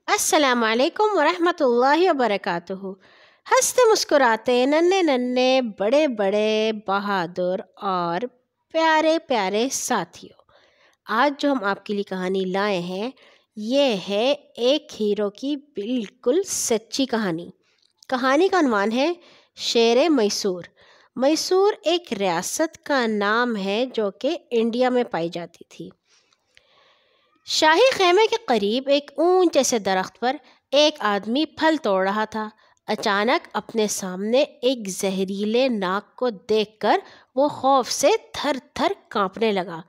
السلام علیکم ورحمۃ اللہ وبرکاتہ۔ ہنستے مسکراتے ننھے ننھے بڑے بڑے بہادر اور پیارے پیارے ساتھیوں، آج جو ہم آپ کے لیے کہانی لائے ہیں یہ ہے ایک ہیرو کی بالکل سچی کہانی۔ کہانی کا عنوان ہے شیر میسور۔ میسور ایک ریاست کا نام ہے جو کہ انڈیا میں پائی جاتی تھی۔ شاہی خیمے کے قریب ایک اونچے سے درخت پر ایک آدمی پھل توڑ رہا تھا۔ اچانک اپنے سامنے ایک زہریلے ناگ کو دیکھ کر وہ خوف سے تھر تھر کانپنے لگا۔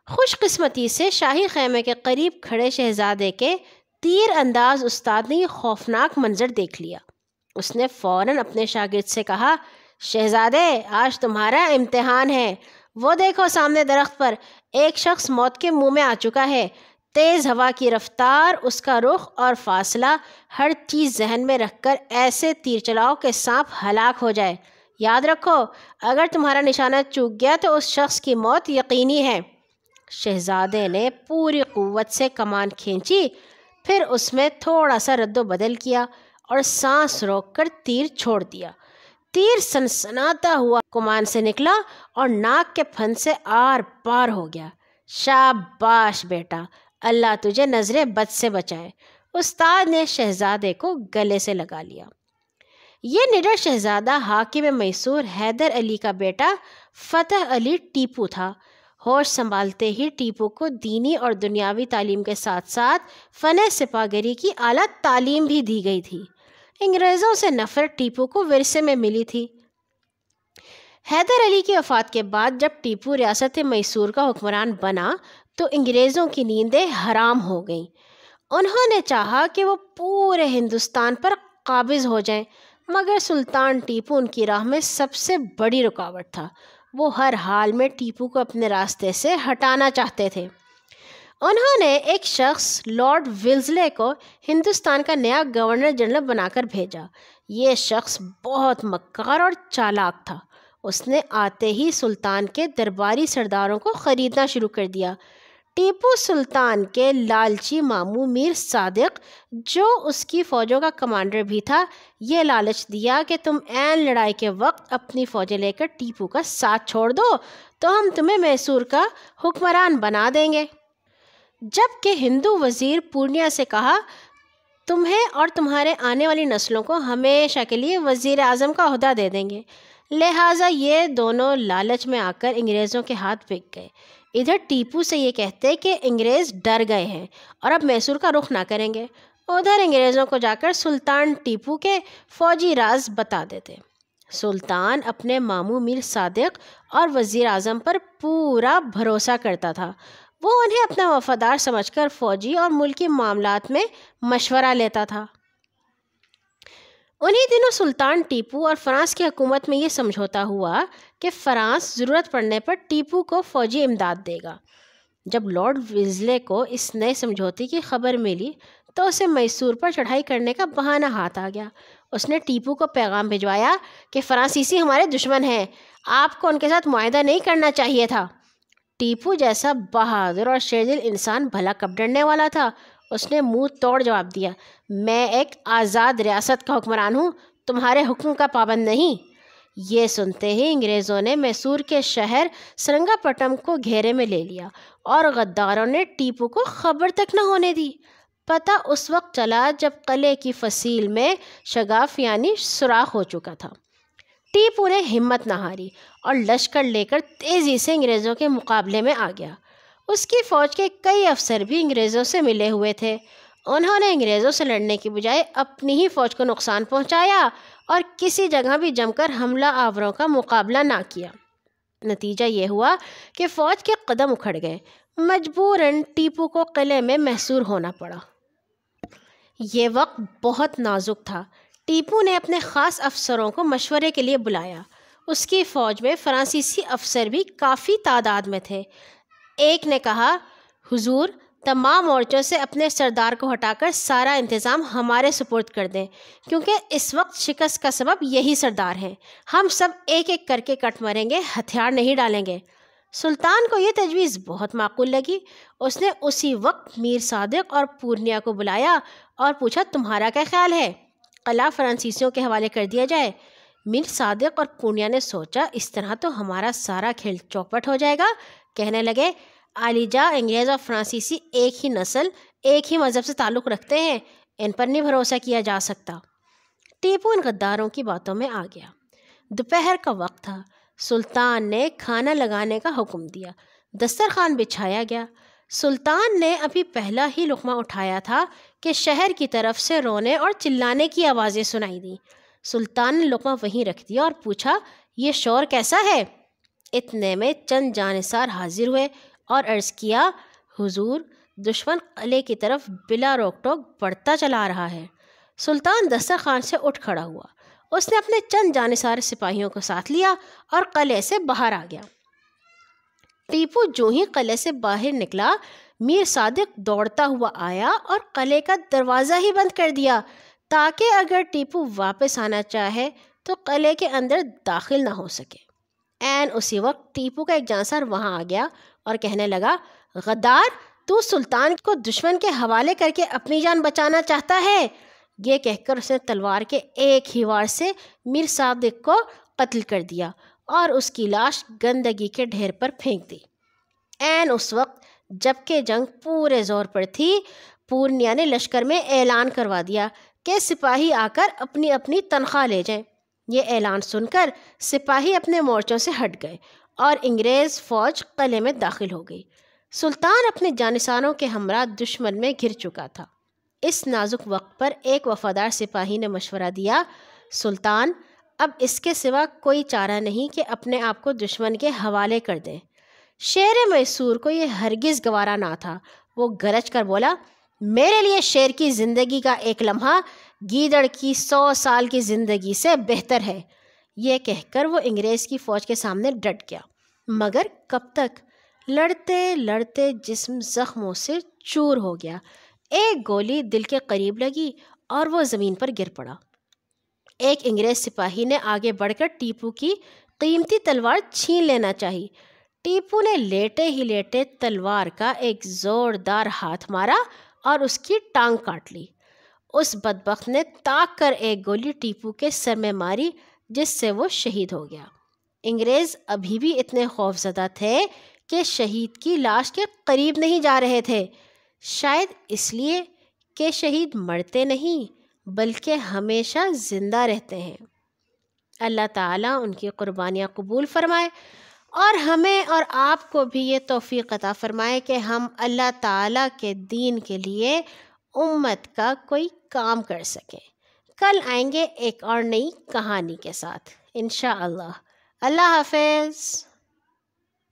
خوش قسمتی سے شاہی خیمے کے قریب کھڑے شہزادے کے تیر انداز استاد نے یہ خوفناک منظر دیکھ لیا۔ اس نے فوراً اپنے شاگرد سے کہا، شہزادے آج تمہارا امتحان ہے۔ وہ دیکھو سامنے درخت پر ایک شخص موت کے منہ میں آ چکا ہے۔ تیز ہوا کی رفتار، اس کا رخ اور فاصلہ، ہر چیز ذہن میں رکھ کر ایسے تیر چلاؤ کہ سانپ ہلاک ہو جائے۔ یاد رکھو اگر تمہارا نشانہ چوک گیا تو اس شخص کی موت یقینی ہے۔ شہزادے نے پوری قوت سے کمان کھینچی، پھر اس میں تھوڑا سا رد و بدل کیا اور سانس روک کر تیر چھوڑ دیا۔ تیر سنسناتا ہوا کمان سے نکلا اور ناک کے پھن سے آر پار ہو گیا۔ شاباش بیٹا، اللہ تجھے نظر بد سے بچائے۔ استاد نے شہزادے کو گلے سے لگا لیا۔ یہ نڈر شہزادہ حاکم میسور حیدر علی کا بیٹا فتح علی ٹیپو تھا۔ ہوش سنبھالتے ہی ٹیپو کو دینی اور دنیاوی تعلیم کے ساتھ ساتھ فن سپاہ گری کی اعلیٰ تعلیم بھی دی گئی تھی۔ انگریزوں سے نفرت ٹیپو کو ورثے میں ملی تھی۔ حیدر علی کی وفات کے بعد جب ٹیپو ریاست میسور کا حکمران بنا تو انگریزوں کی نیندیں حرام ہو گئیں۔ انہوں نے چاہا کہ وہ پورے ہندوستان پر قابض ہو جائیں، مگر سلطان ٹیپو ان کی راہ میں سب سے بڑی رکاوٹ تھا۔ وہ ہر حال میں ٹیپو کو اپنے راستے سے ہٹانا چاہتے تھے۔ انہوں نے ایک شخص لارڈ ولزلے کو ہندوستان کا نیا گورنر جنرل بنا کر بھیجا۔ یہ شخص بہت مکار اور چالاک تھا۔ اس نے آتے ہی سلطان کے درباری سرداروں کو خریدنا شروع کر دیا۔ ٹیپو سلطان کے لالچی ماموں میر صادق، جو اس کی فوجوں کا کمانڈر بھی تھا، یہ لالچ دیا کہ تم عین لڑائی کے وقت اپنی فوجیں لے کر ٹیپو کا ساتھ چھوڑ دو تو ہم تمہیں میسور کا حکمران بنا دیں گے۔ جب کہ ہندو وزیر پورنیا سے کہا، تمہیں اور تمہارے آنے والی نسلوں کو ہمیشہ کے لیے وزیر اعظم کا عہدہ دے دیں گے۔ لہٰذا یہ دونوں لالچ میں آ کر انگریزوں کے ہاتھ بک گئے۔ ادھر ٹیپو سے یہ کہتے کہ انگریز ڈر گئے ہیں اور اب میسور کا رخ نہ کریں گے، ادھر انگریزوں کو جا کر سلطان ٹیپو کے فوجی راز بتا دیتے۔ سلطان اپنے ماموں میر صادق اور وزیر اعظم پر پورا بھروسہ کرتا تھا۔ وہ انہیں اپنا وفادار سمجھ کر فوجی اور ملکی معاملات میں مشورہ لیتا تھا۔ انہی دنوں سلطان ٹیپو اور فرانس کی حکومت میں یہ سمجھوتا ہوا کہ فرانس ضرورت پڑنے پر ٹیپو کو فوجی امداد دے گا۔ جب لارڈ ولزلے کو اس نئے سمجھوتے کی خبر ملی تو اسے میسور پر چڑھائی کرنے کا بہانہ ہاتھ آ گیا۔ اس نے ٹیپو کو پیغام بھجوایا کہ فرانسیسی ہمارے دشمن ہیں، آپ کو ان کے ساتھ معاہدہ نہیں کرنا چاہیے تھا۔ ٹیپو جیسا بہادر اور شیردل انسان بھلا کب ڈرنے والا تھا؟ اس نے منہ توڑ جواب دیا، میں ایک آزاد ریاست کا حکمران ہوں، تمہارے حکم کا پابند نہیں۔ یہ سنتے ہی انگریزوں نے میسور کے شہر سرنگا پٹم کو گھیرے میں لے لیا اور غداروں نے ٹیپو کو خبر تک نہ ہونے دی۔ پتہ اس وقت چلا جب قلعے کی فصیل میں شگاف یعنی سوراخ ہو چکا تھا۔ ٹیپو نے ہمت نہ ہاری اور لشکر لے کر تیزی سے انگریزوں کے مقابلے میں آ گیا۔ اس کی فوج کے کئی افسر بھی انگریزوں سے ملے ہوئے تھے۔ انہوں نے انگریزوں سے لڑنے کی بجائے اپنی ہی فوج کو نقصان پہنچایا اور کسی جگہ بھی جم کر حملہ آوروں کا مقابلہ نہ کیا۔ نتیجہ یہ ہوا کہ فوج کے قدم اکھڑ گئے۔ مجبوراً ٹیپو کو قلعے میں محصور ہونا پڑا۔ یہ وقت بہت نازک تھا۔ ٹیپو نے اپنے خاص افسروں کو مشورے کے لیے بلایا۔ اس کی فوج میں فرانسیسی افسر بھی کافی تعداد میں تھے۔ ایک نے کہا، حضور تمام مورچوں سے اپنے سردار کو ہٹا کر سارا انتظام ہمارے سپرد کر دیں، کیونکہ اس وقت شکست کا سبب یہی سردار ہیں۔ ہم سب ایک ایک کر کے کٹ مریں گے، ہتھیار نہیں ڈالیں گے۔ سلطان کو یہ تجویز بہت معقول لگی۔ اس نے اسی وقت میر صادق اور پورنیا کو بلایا اور پوچھا تمہارا کیا خیال ہے، قلعہ فرانسیسیوں کے حوالے کر دیا جائے؟ میر صادق اور پورنیا نے سوچا اس طرح تو ہمارا سارا کھیل چوپٹ ہو جائے گا۔ کہنے لگے علی جا انگریز اور فرانسیسی ایک ہی نسل ایک ہی مذہب سے تعلق رکھتے ہیں، ان پر نہیں بھروسہ کیا جا سکتا۔ ٹیپو ان غداروں کی باتوں میں آ گیا۔ دوپہر کا وقت تھا۔ سلطان نے کھانا لگانے کا حکم دیا۔ دسترخوان بچھایا گیا۔ سلطان نے ابھی پہلا ہی لقمہ اٹھایا تھا کہ شہر کی طرف سے رونے اور چلانے کی آوازیں سنائی دیں۔ سلطان نے لقمہ وہیں رکھ دیا اور پوچھا یہ شور کیسا ہے؟ اتنے میں چند جانثار حاضر ہوئے اور عرض کیا حضور، دشمن قلعے کی طرف بلا روک ٹوک بڑھتا چلا رہا ہے۔ سلطان دسترخوان سے اٹھ کھڑا ہوا۔ اس نے اپنے چند جانثار سپاہیوں کو ساتھ لیا اور قلعے سے باہر آ گیا۔ ٹیپو جو ہی قلعے سے باہر نکلا، میر صادق دوڑتا ہوا آیا اور قلعے کا دروازہ ہی بند کر دیا تاکہ اگر ٹیپو واپس آنا چاہے تو قلعے کے اندر داخل نہ ہو سکے۔ عین اسی وقت ٹیپو کا ایک جانسار وہاں آ گیا اور کہنے لگا غدار، تو سلطان کو دشمن کے حوالے کر کے اپنی جان بچانا چاہتا ہے؟ یہ کہہ کر اس نے تلوار کے ایک ہی وار سے میر صادق کو قتل کر دیا اور اس کی لاش گندگی کے ڈھیر پر پھینک دی۔ عین اس وقت جب کہ جنگ پورے زور پر تھی، پورنیا نے لشکر میں اعلان کروا دیا کہ سپاہی آ کر اپنی اپنی تنخواہ لے جائیں۔ یہ اعلان سن کر سپاہی اپنے مورچوں سے ہٹ گئے اور انگریز فوج قلعے میں داخل ہو گئی۔ سلطان اپنے جانثاروں کے ہمراہ دشمن میں گھر چکا تھا۔ اس نازک وقت پر ایک وفادار سپاہی نے مشورہ دیا سلطان، اب اس کے سوا کوئی چارہ نہیں کہ اپنے آپ کو دشمن کے حوالے کر دیں۔ شیر میسور کو یہ ہرگز گوارا نہ تھا۔ وہ گرج کر بولا میرے لیے شیر کی زندگی کا ایک لمحہ گیدڑ کی 100 سال کی زندگی سے بہتر ہے۔ یہ کہہ کر وہ انگریز کی فوج کے سامنے ڈٹ گیا، مگر کب تک؟ لڑتے لڑتے جسم زخموں سے چور ہو گیا۔ ایک گولی دل کے قریب لگی اور وہ زمین پر گر پڑا۔ ایک انگریز سپاہی نے آگے بڑھ کر ٹیپو کی قیمتی تلوار چھین لینا چاہی۔ ٹیپو نے لیٹے ہی لیٹے تلوار کا ایک زوردار ہاتھ مارا اور اس کی ٹانگ کاٹ لی۔ اس بدبخت نے تاک کر ایک گولی ٹیپو کے سر میں ماری جس سے وہ شہید ہو گیا۔ انگریز ابھی بھی اتنے خوفزدہ تھے کہ شہید کی لاش کے قریب نہیں جا رہے تھے، شاید اس لیے کہ شہید مرتے نہیں بلکہ ہمیشہ زندہ رہتے ہیں۔ اللہ تعالیٰ ان کی قربانیاں قبول فرمائے اور ہمیں اور آپ کو بھی یہ توفیق عطا فرمائے کہ ہم اللہ تعالیٰ کے دین کے لیے امت کا کوئی کام کر سکیں۔ کل آئیں گے ایک اور نئی کہانی کے ساتھ انشاءاللہ۔ اللہ حافظ۔